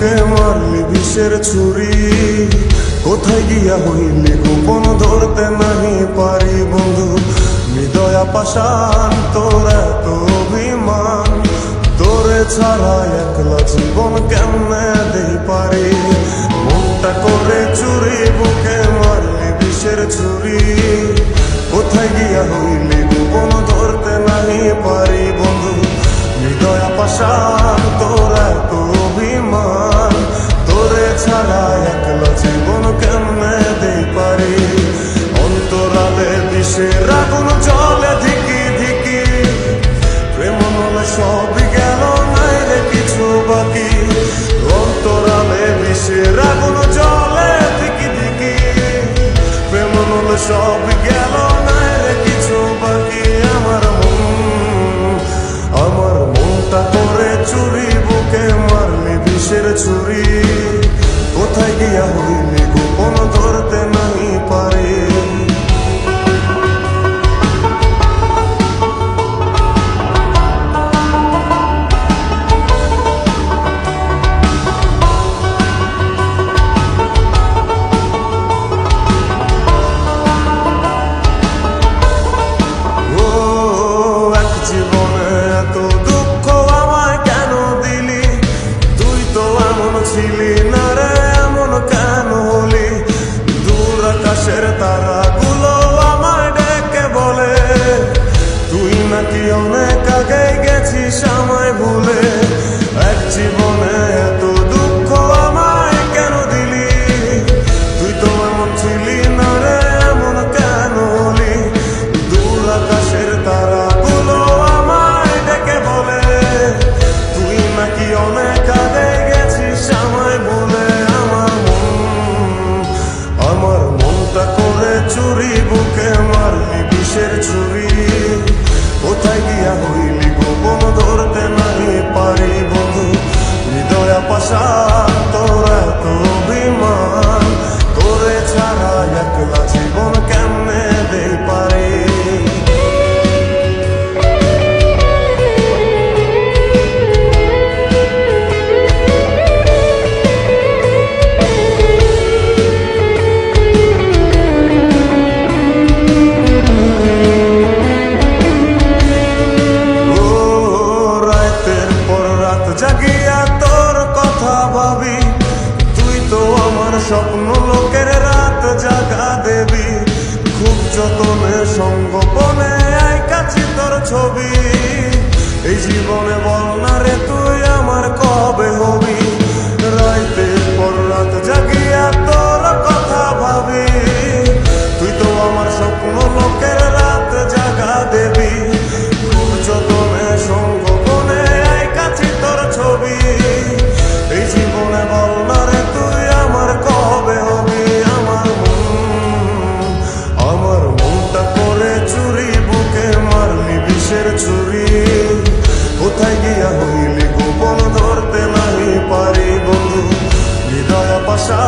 বুকে মারলি বিষের ছুরি, কোথায় গিয়া হইলি গোপন ধরতে নাহি পারি বন্ধু। হৃদয়া পাষাণ তোর এত অভিমান, তোরে ছাড়া একলা জীবন কেমনে দেই পারি। মনটা করে চুরি, বুকে মারলি বিষের ছুরি, কোথায় গিয়া হইলি গোপন ধরতে নাহি পারি বন্ধু। হৃদয়া পাষাণ তোর এত অভিমান, তোরে ছাড়া একলা জীবন কেমনে দেই পারি। অন্তরালে বিষের আগুন জ্বলে ধিকি ধিকি, প্রেম মনে সবই গেল নাই রে কিছু বাকি। অন্তরালে বিষের আগুন জ্বলে ধিকি ধিকি, প্রেম মনে সবই গেল নাই রে কিছু বাকি। আমার মনটা করে চুরি, বুকে মারলি বিষের ছুরি, কোথায় গিয়া হইলি গোপন ধরতে নাহি পারি। ছিলি না রে এমন কেন হলি, দূর আকাশের তারাগুলো আমায় ডেকে বলে, তুই নাকি অনেক আগে গেছিস আমায় ভুলে। এক জীবনে এত দুঃখ আমায় কেন দিলি, তুই তো এমন ছিলি না রে এমন কেন হলি। দূর আকাশের তারাগুলো আমায় ডেকে বলে, তুই নাকি অনেক আগে আমায় বলে। আমার মনটা করে চুরি, বুকে মারলি বিষের ছুরি, কোথায় গিয়া হইলি গোপন ধরতে নাহি পারি বন্ধু। হৃদয়া পাষাণ তোর এত অভিমান, তোরে ছাড়া একলা জীবন কেমনে দেই পারি। জাগিয়া তোর কথা ভাবি, তুই তো আমার স্বপ্ন লোকের রাত জাগা দেবী। খুব যতনে সঙ্গোপনে আইকাছি তোর ছবি, এই জীবনে বল না রে তুই আমার কবে হবি। রাতের পর রাত জাগিয়া তোর কথা ভাবি, তুই তো আমার স্বপ্ন লোকের রাত জাগা দেবী। খুব যতনে সঙ্গোপনে আইকাছি তোর ছবি, এই জীবনে বল না রে তুই আমার কবে হবি। আমার মনটা করে চুরি, বুকে মারলি বিষের ছুরি, কোথায় গিয়া হইলি গোপন ধরতে নাহি পারি বন্ধু। হৃদয়া পাষাণ